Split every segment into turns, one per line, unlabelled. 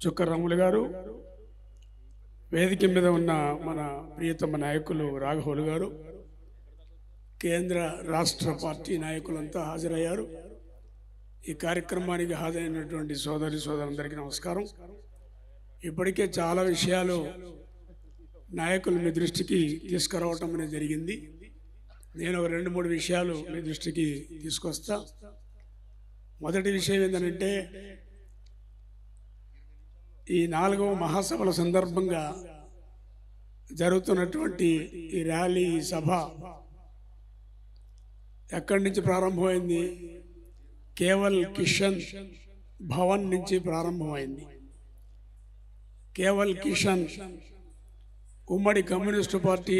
చుక్క రాములు గారు, వేదిక మీద ఉన్న మన ప్రియతమ నాయకులు రాఘవులు గారు, కేంద్ర రాష్ట్ర పార్టీ నాయకులంతా హాజరయ్యారు. ఈ కార్యక్రమానికి హాజరైనటువంటి సోదరులందరికీ నమస్కారం. ఇప్పటికే చాలా విషయాలు నాయకులు మీ దృష్టికి తీసుకురావటం అనేది జరిగింది. నేను ఒక 2-3 విషయాలు మీ దృష్టికి తీసుకొస్తా. మొదటి విషయం ఏంటంటే, ఈ 4వ మహాసభల సందర్భంగా జరుగుతున్నటువంటి ఈ ర్యాలీ, ఈ సభ ఎక్కడి నుంచి ప్రారంభమైంది? కేవల్ కిషన్ భవన్ నుంచి ప్రారంభమైంది. కేవల్ కిషన్ ఉమ్మడి కమ్యూనిస్టు పార్టీ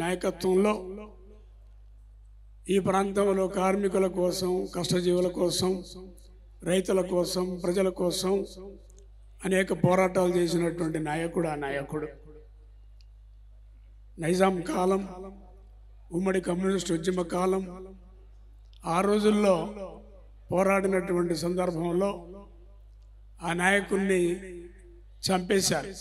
నాయకత్వంలో ఈ ప్రాంతంలో కార్మికుల కోసం, కష్టజీవుల కోసం, రైతుల కోసం, ప్రజల కోసం అనేక పోరాటాలు చేసినటువంటి నాయకుడు. ఆ నాయకుడు నైజాం కాలం, ఉమ్మడి కమ్యూనిస్టు ఉద్యమ కాలం, ఆ రోజుల్లో పోరాడినటువంటి సందర్భంలో ఆ నాయకుడిని చంపేశారు.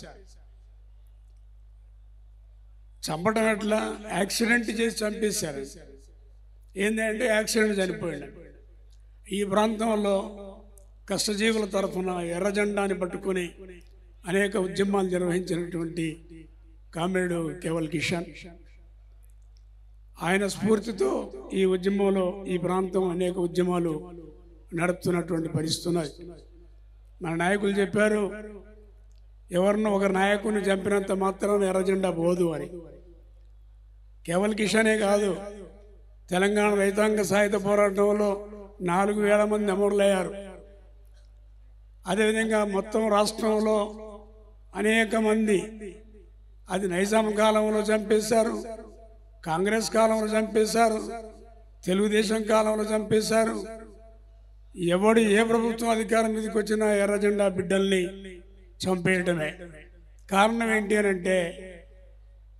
చంపడం ఎట్లా? యాక్సిడెంట్ చేసి చంపేశారు. ఏంటంటే యాక్సిడెంట్ చనిపోయాడు. ఈ ప్రాంతంలో కష్టజీవుల తరఫున ఎర్ర జెండాని పట్టుకుని అనేక ఉద్యమాలు నిర్వహించినటువంటి కామ్రేడు కేవల్ కిషన్, ఆయన స్ఫూర్తితో ఈ ఉద్యమంలో ఈ ప్రాంతం అనేక ఉద్యమాలు నడుపుతున్నటువంటి పరిస్థితి ఉన్నది. మన నాయకులు చెప్పారు, ఎవరినో ఒక నాయకుడిని చంపినంత మాత్రం ఎర్ర జెండా పోదు అని. కేవల్ కిషనే కాదు, తెలంగాణ రైతాంగ సాయుధ పోరాటంలో 4,000 మంది అమరులయ్యారు. అదేవిధంగా మొత్తం రాష్ట్రంలో అనేక మంది, అది నైజాం కాలంలో చంపేశారు, కాంగ్రెస్ కాలంలో చంపేశారు, తెలుగుదేశం కాలంలో చంపేశారు. ఎవడు ఏ ప్రభుత్వం అధికారం మీదకి వచ్చినా ఎర్ర జెండా బిడ్డల్ని చంపేయటమే. కారణం ఏంటి అని అంటే,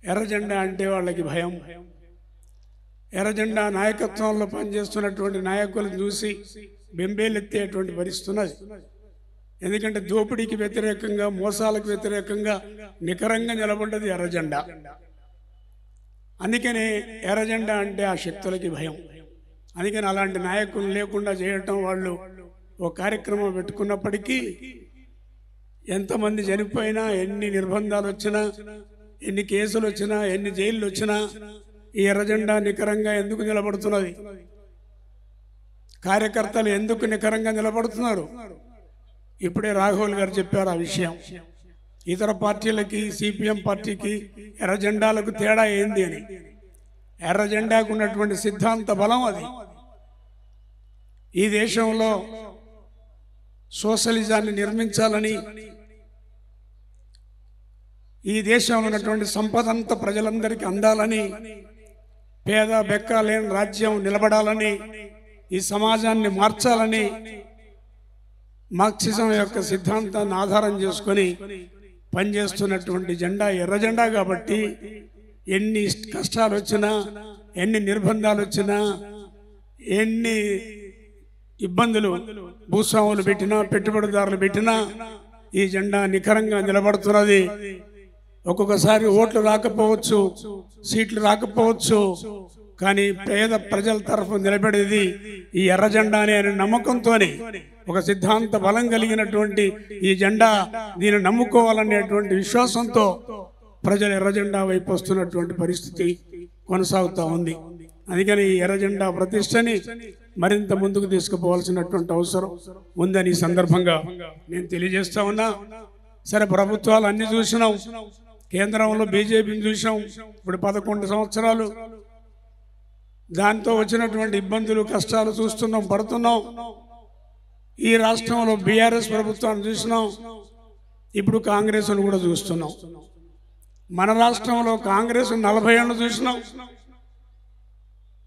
ఎర్ర జెండా అంటే వాళ్ళకి భయం. ఎర్ర జెండా నాయకత్వంలో పనిచేస్తున్నటువంటి నాయకులను చూసి బెంబేలెత్తేటువంటి పరిస్థితి ఉన్నది. ఎందుకంటే దోపిడీకి వ్యతిరేకంగా, మోసాలకు వ్యతిరేకంగా నికరంగా నిలబడ్డది ఎర్ర జెండా. అందుకని ఎర్ర జెండా అంటే ఆ శక్తులకి భయం. అందుకని అలాంటి నాయకులు లేకుండా చేయటం, వాళ్ళు ఓ కార్యక్రమం పెట్టుకున్నప్పటికీ ఎంతమంది చనిపోయినా, ఎన్ని నిర్బంధాలు వచ్చినా, ఎన్ని కేసులు వచ్చినా, ఎన్ని జైళ్ళు వచ్చినా ఈ ఎర్ర జెండా నికరంగా ఎందుకు నిలబడుతున్నది? కార్యకర్తలు ఎందుకు నికరంగా నిలబడుతున్నారు? ఇప్పుడే రాఘవులు గారు చెప్పారు ఆ విషయం. ఇతర పార్టీలకి, సిపిఎం పార్టీకి ఎర్ర జెండాలకు తేడా ఏంది అని. ఎర్ర జెండాకు ఉన్నటువంటి సిద్ధాంత బలం అది. ఈ దేశంలో సోషలిజాన్ని నిర్మించాలని, ఈ దేశంలో ఉన్నటువంటి సంపద అంతా ప్రజలందరికీ అందాలని, పేద బెక్క లేని రాజ్యం నిలబడాలని, ఈ సమాజాన్ని మార్చాలని మార్క్సిజం యొక్క సిద్ధాంతాన్ని ఆధారం చేసుకొని పనిచేస్తున్నటువంటి జెండా ఎర్ర జెండా. కాబట్టి ఎన్ని కష్టాలు వచ్చినా, ఎన్ని నిర్బంధాలు వచ్చినా, ఎన్ని ఇబ్బందులు భూస్వాములు పెట్టినా, పెట్టుబడిదారులు పెట్టినా ఈ జెండా నికరంగా నిలబడుతున్నది. ఒక్కొక్కసారి ఓట్లు రాకపోవచ్చు, సీట్లు రాకపోవచ్చు, కానీ పేద ప్రజల తరఫు నిలబడేది ఈ ఎర్ర జెండానే అనే నమ్మకంతో, ఒక సిద్ధాంత బలం కలిగినటువంటి ఈ జెండా, దీన్ని నమ్ముకోవాలనేటువంటి విశ్వాసంతో ప్రజలు ఎర్ర జెండా వైపు వస్తున్నటువంటి పరిస్థితి కొనసాగుతూ ఉంది. అందుకని ఈ ఎర్ర జెండా ప్రతిష్టని మరింత ముందుకు తీసుకుపోవాల్సినటువంటి అవసరం ఉందని ఈ సందర్భంగా నేను తెలియజేస్తా ఉన్నా. సరే, ప్రభుత్వాలు అన్ని చూసినాం, కేంద్రంలో బీజేపీని చూసాం, ఇప్పుడు 11 సంవత్సరాలు దాంతో వచ్చినటువంటి ఇబ్బందులు, కష్టాలు చూస్తున్నాం, పడుతున్నాం. ఈ రాష్ట్రంలో బీఆర్ఎస్ ప్రభుత్వాన్ని చూసినాం, ఇప్పుడు కాంగ్రెస్ను కూడా చూస్తున్నాం. మన రాష్ట్రంలో కాంగ్రెస్ 40 ఏళ్ళు చూసినాం,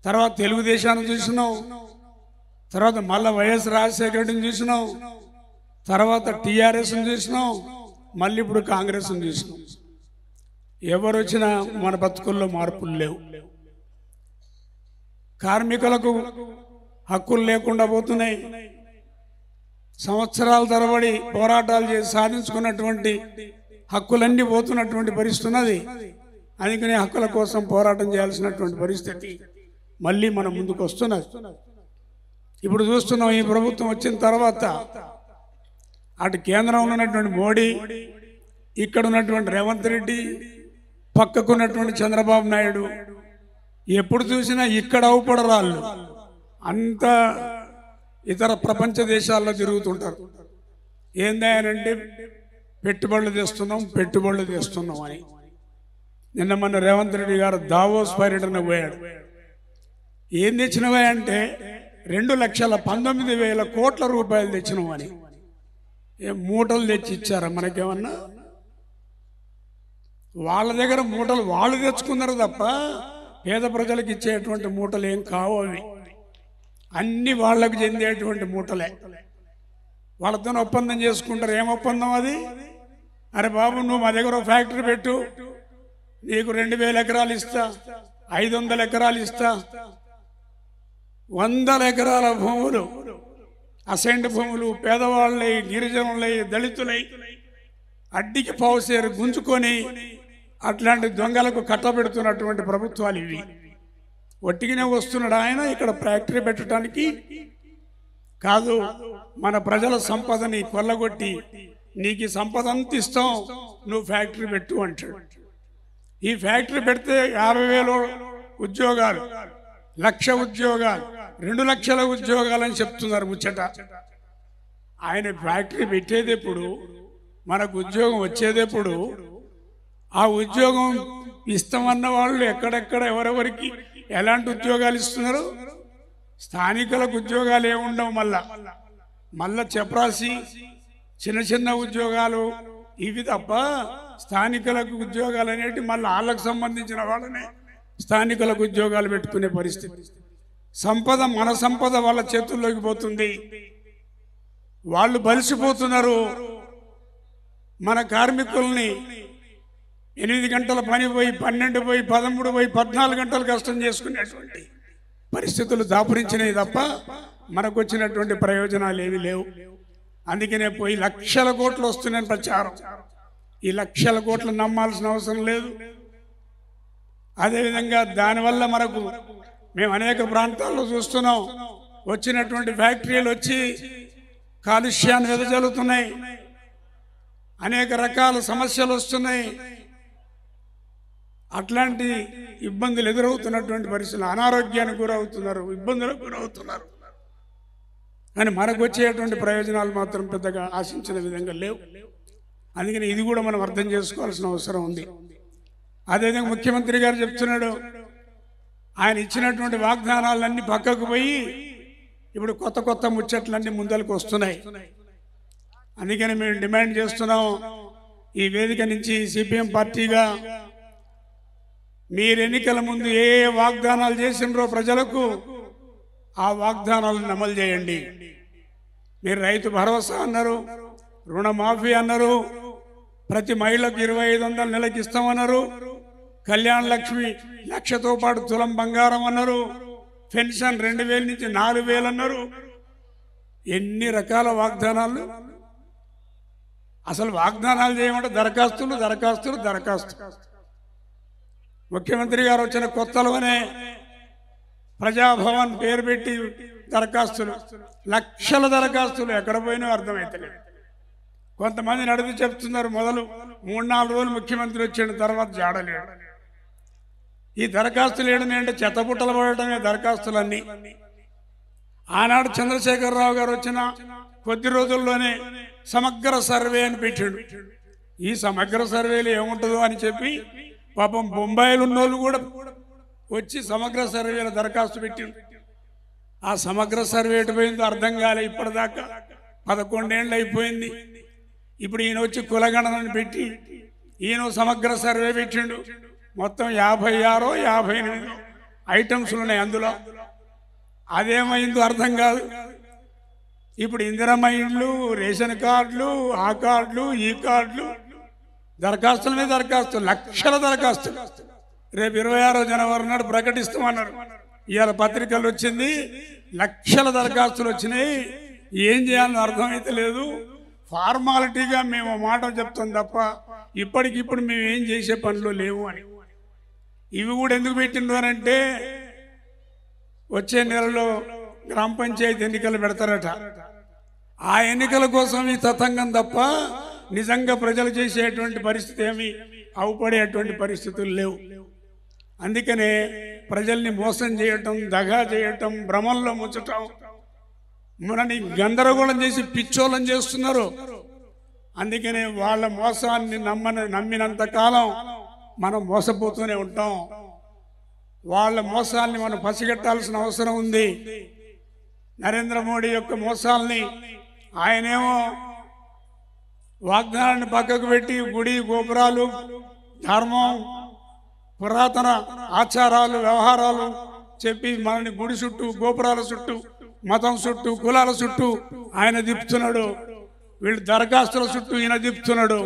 తర్వాత తెలుగుదేశాన్ని చూసినాం, తర్వాత మళ్ళీ వైఎస్ రాజశేఖర రెడ్డిని చూసినాం, తర్వాత టీఆర్ఎస్ని చూసినాం, మళ్ళీ ఇప్పుడు కాంగ్రెస్ని చూసినాం. ఎవరు వచ్చినా మన బతుకుల్లో మార్పులు లేవు. కార్మికులకు హక్కులు లేకుండా పోతున్నాయి, సంవత్సరాల తరబడి పోరాటాలు చేసి సాధించుకున్నటువంటి హక్కులన్నీ పోతున్నటువంటి పరిస్థితి ఉన్నది. అందుకనే హక్కుల కోసం పోరాటం చేయాల్సినటువంటి పరిస్థితి మళ్ళీ మన ముందుకు వస్తున్నది. ఇప్పుడు చూస్తున్నాం, ఈ ప్రభుత్వం వచ్చిన తర్వాత అటు కేంద్రంలో ఉన్నటువంటి మోడీ, ఇక్కడ ఉన్నటువంటి రేవంత్ రెడ్డి, పక్కకున్నటువంటి చంద్రబాబు నాయుడు, ఎప్పుడు చూసినా ఇక్కడ అవుపడరాళ్ళు అంతా ఇతర ప్రపంచ దేశాల్లో తిరుగుతుంటారు. ఏందంటే పెట్టుబడులు తెస్తున్నాం అని. నిన్న మన రేవంత్ రెడ్డి గారు దావోస్ పర్యటన పోయాడు. ఏం తెచ్చినవా అంటే 2,19,000 కోట్ల రూపాయలు తెచ్చినావు అని. ఏం మూటలు తెచ్చి ఇచ్చారా మనకేమన్నా? వాళ్ళ దగ్గర మూటలు వాళ్ళు తెచ్చుకున్నారు తప్ప పేద ప్రజలకు ఇచ్చేటువంటి మూటలు ఏం కావు. అవి అన్ని వాళ్లకు చెందేటువంటి మూటలే. వాళ్ళతో ఒప్పందం చేసుకుంటారు. ఏం ఒప్పందం అది? అరే బాబు, నువ్వు మా దగ్గర ఫ్యాక్టరీ పెట్టు, నీకు 2,000 ఎకరాలు ఇస్తా, 500 ఎకరాలు ఇస్తా, 100 ఎకరాల భూములు, అసైన్డ్ భూములు పేదవాళ్ళై, గిరిజనులై, దళితులై అడ్డికి పావుసేరు గుంజుకొని అట్లాంటి దొంగలకు కట్టబెడుతున్నటువంటి ప్రభుత్వాలు ఇవి. ఒట్టిగానే వస్తున్నాడు ఆయన ఇక్కడ ఫ్యాక్టరీ పెట్టడానికి కాదు, మన ప్రజల సంపదని కొల్లగొట్టి నీకు ఈ సంపద అంత ఇస్తాం, నువ్వు ఫ్యాక్టరీ పెట్టు అంటాడు. ఈ ఫ్యాక్టరీ పెడితే 50,000 ఉద్యోగాలు, 1,00,000 ఉద్యోగాలు, 2 లక్షల ఉద్యోగాలని చెప్తున్నారు ముచ్చట. ఆయన ఫ్యాక్టరీ పెట్టేటప్పుడు మనకు ఉద్యోగం వచ్చేటప్పుడు ఆ ఉద్యోగం ఇస్తామన్న వాళ్ళు ఎక్కడెక్కడ ఎవరెవరికి ఎలాంటి ఉద్యోగాలు ఇస్తున్నారు? స్థానికులకు ఉద్యోగాలు ఏముండవు, మళ్ళా చెప్రాసి చిన్న చిన్న ఉద్యోగాలు ఇవి తప్ప స్థానికులకు ఉద్యోగాలు అనేవి మళ్ళీ వాళ్ళకు సంబంధించిన వాళ్ళనే స్థానికులకు ఉద్యోగాలు పెట్టుకునే పరిస్థితి. సంపద, మన సంపద వాళ్ళ చేతుల్లోకి పోతుంది. వాళ్ళు బలిసిపోతున్నారు. మన కార్మికుల్ని 8 గంటల పని పోయి 12 పోయి 13 పోయి 14 గంటలు కష్టం చేసుకునేటువంటి పరిస్థితులు దాపురించినవి తప్ప మనకు వచ్చినటువంటి ప్రయోజనాలు ఏమీ లేవు. అందుకనే పోయి 1,00,000 కోట్లు వస్తున్నాయని ప్రచారం. ఈ 1,00,000 కోట్లు నమ్మాల్సిన అవసరం లేదు. అదేవిధంగా దానివల్ల మనకు మేము అనేక ప్రాంతాల్లో చూస్తున్నాం, వచ్చినటువంటి ఫ్యాక్టరీలు వచ్చి కాలుష్యాన్ని వెదజల్లుతున్నాయి, అనేక రకాల సమస్యలు వస్తున్నాయి. అట్లాంటి ఇబ్బందులు ఎదురవుతున్నటువంటి పరిస్థితులు, అనారోగ్యానికి గురవుతున్నారు, ఇబ్బందులకు గురవుతున్నారు. కానీ మనకు వచ్చేటువంటి ప్రయోజనాలు మాత్రం పెద్దగా ఆశించిన విధంగా లేవు. అందుకని ఇది కూడా మనం అర్థం చేసుకోవాల్సిన అవసరం ఉంది. అదేవిధంగా ముఖ్యమంత్రి గారు చెప్తున్నాడు, ఆయన ఇచ్చినటువంటి వాగ్దానాలన్నీ పక్కకు పోయి ఇప్పుడు కొత్త కొత్త ముచ్చట్లన్నీ ముందరకు వస్తున్నాయి. అందుకని మేము డిమాండ్ చేస్తున్నాం, ఈ వేదిక నుంచి సిపిఎం పార్టీగా మీరు ఎన్నికల ముందు ఏ వాగ్దానాలు చేసినరో ప్రజలకు ఆ వాగ్దానాలను అమలు చేయండి. మీరు రైతు భరోసా అన్నారు, రుణమాఫీ అన్నారు, ప్రతి మహిళకు 2,500 నెలకి ఇస్తామన్నారు, కళ్యాణ లక్ష్మి 1,00,000తో పాటు తులం బంగారం అన్నారు, పెన్షన్ 2,000 నుంచి 4,000 అన్నారు. ఎన్ని రకాల వాగ్దానాలు! అసలు వాగ్దానాలు చేయమంటే దరఖాస్తులు. ముఖ్యమంత్రి గారు వచ్చిన కొత్తలోనే ప్రజాభవన్ పేరు పెట్టి దరఖాస్తులు, లక్షల దరఖాస్తులు ఎక్కడ పోయినా అర్థమవుతలేదు. కొంతమంది నడిపి చెప్తున్నారు, మొదలు 3-4 రోజులు ముఖ్యమంత్రి వచ్చిన తర్వాత జాడలేడు. ఈ దరఖాస్తులు ఏంటంటే చెత్తపుట్టలు పడటమే దరఖాస్తులన్నీ. ఆనాడు చంద్రశేఖరరావు గారు వచ్చిన కొద్ది రోజుల్లోనే సమగ్ర సర్వే అని పెట్టాడు. ఈ సమగ్ర సర్వేలు ఏముంటుందో అని చెప్పి పాపం బొంబాయిలో ఉన్నోళ్ళు కూడా వచ్చి సమగ్ర సర్వేల దరఖాస్తు పెట్టిండు. ఆ సమగ్ర సర్వే ఎటుపోయిందో అర్థం కాలే. ఇప్పటిదాకా 11 ఏళ్ళు అయిపోయింది. ఇప్పుడు ఈయన వచ్చి కులగణనని పెట్టి ఈయన సమగ్ర సర్వే పెట్టిండు. మొత్తం 56 58 ఐటమ్స్లు ఉన్నాయి అందులో. అదేమైందో అర్థం కాదు. ఇప్పుడు ఇందిరమ్మ ఇండ్లు, రేషన్ కార్డులు, ఆ కార్డులు, ఈ కార్డులు, దరఖాస్తుల మీద దరఖాస్తులు, లక్షల దరఖాస్తులు. రేపు 26 జనవరి నాడు ప్రకటిస్తామన్నారు. ఇవాళ పత్రికలు వచ్చింది, లక్షల దరఖాస్తులు వచ్చినాయి. ఏం చేయాలో అర్థమైతే లేదు. ఫార్మాలిటీగా మేము మాట చెప్తాం తప్ప ఇప్పటికిప్పుడు మేము ఏం చేసే పనులు లేవు అని. ఇవి కూడా ఎందుకు పెట్టినారంటే వచ్చే నెలలో గ్రామ పంచాయతీ ఎన్నికలు పెడతారట. ఆ ఎన్నికల కోసం ఈ తతంగం తప్ప నిజంగా ప్రజలు చేసేటువంటి పరిస్థితి ఏమి అవుపడేటువంటి పరిస్థితులు లేవు. అందుకనే ప్రజల్ని మోసం చేయటం, దగా చేయటం, భ్రమంలో ముంచటం, మనని గందరగోళం చేసి పిచ్చోళం చేస్తున్నారు. అందుకనే వాళ్ళ మోసాన్ని నమ్మినంత కాలం మనం మోసపోతూనే ఉంటాం. వాళ్ళ మోసాల్ని మనం పసిగట్టాల్సిన అవసరం ఉంది. నరేంద్ర మోడీ యొక్క మోసాల్ని ఆయనేమో వాగ్దానాన్ని పక్కకు పెట్టి గుడి గోపురాలు, ధర్మం, పురాతన ఆచారాలు, వ్యవహారాలు చెప్పి మనని గుడి చుట్టూ, గోపురాల చుట్టూ, మతం చుట్టూ, కులాల చుట్టూ ఆయన తిప్పుతున్నాడు. వీళ్ళు దరఖాస్తుల చుట్టూ ఈయన తిప్పుతున్నాడు.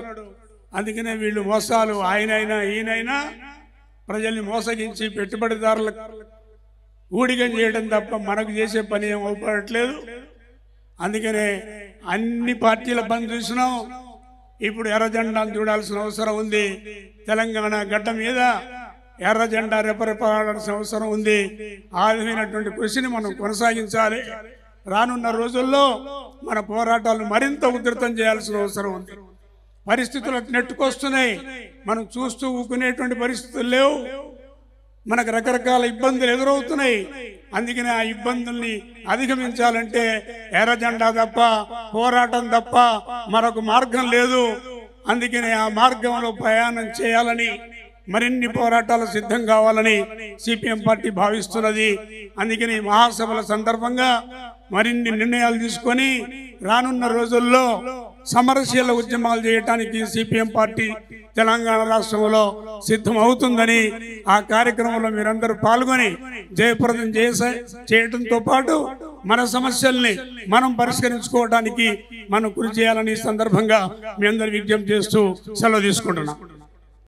అందుకనే వీళ్ళు మోసాలు ఆయనైనా ఈయనైనా ప్రజల్ని మోసగించి పెట్టుబడిదారులకు ఊడిగం చేయడం తప్ప మనకు చేసే పని ఏం అవపడట్లేదు. అందుకనే అన్ని పార్టీల పని చూసినాం. ఇప్పుడు ఎర్ర జెండాను చూడాల్సిన అవసరం ఉంది. తెలంగాణ గడ్డ మీద ఎర్ర జెండా రెపరెపడాల్సిన అవసరం ఉంది. ఆ విధమైనటువంటి కృషిని మనం కొనసాగించాలి. రానున్న రోజుల్లో మన పోరాటాలు మరింత ఉధృతం చేయాల్సిన అవసరం ఉంది. పరిస్థితులు నెట్టుకొస్తున్నాయి. మనం చూస్తూ ఊకునేటువంటి పరిస్థితులు లేవు. మనకు రకరకాల ఇబ్బందులు ఎదురవుతున్నాయి. అందుకని ఆ ఇబ్బందుల్ని అధిగమించాలంటే ఎర్ర జెండా తప్ప, పోరాటం తప్ప మరొక మార్గం లేదు. అందుకని ఆ మార్గంలో ప్రయాణం చేయాలని, మరిన్ని పోరాటాలు సిద్ధం కావాలని సిపిఎం పార్టీ భావిస్తున్నది. అందుకని మహాసభల సందర్భంగా మరిన్ని నిర్ణయాలు తీసుకొని రానున్న రోజుల్లో సమరశీల ఉద్యమాలు చేయడానికి సిపిఎం పార్టీ తెలంగాణ రాష్ట్రంలో సిద్ధం అవుతుందని, ఆ కార్యక్రమంలో మీరందరూ పాల్గొని జయప్రదం చేయడంతో పాటు మన సమస్యల్ని మనం పరిష్కరించుకోవడానికి మనం కృషి చేయాలని ఈ సందర్భంగా మీ అందరు విజ్ఞప్తి చేస్తూ సెలవు తీసుకుంటున్నాం.